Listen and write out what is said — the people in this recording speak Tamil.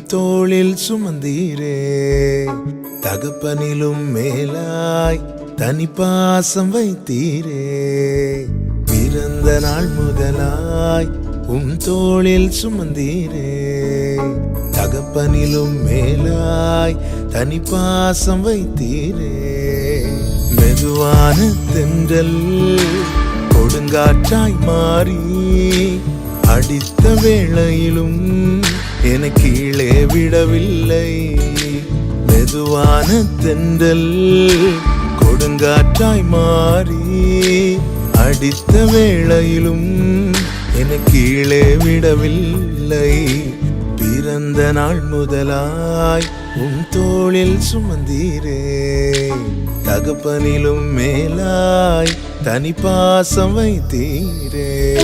தோளில் சுமந்தீரே. தகப்பனிலும் மேலாய் தனி பாசம் வைத்தீரே. பிறந்த நாள் முதலாய் தோளில் சுமந்தீரே. தகப்பனிலும் மேலாய் தனி பாசம் வைத்தீரே. மெதுவான தென்றல் கொடுங்காற்றாய் மாறி அடித்த வேளையிலும் என கீழே விடவில்லை. மெதுவான தென்றல் கொடுங்காற்றாய் மாறி அடித்த வேளையிலும் என கீழே விடவில்லை. பிறந்த நாள் முதலாய் தோளில் சுமந்தீரே. தகப்பனிலும் மேலாய் தனி பாசம் வைத்தீரே.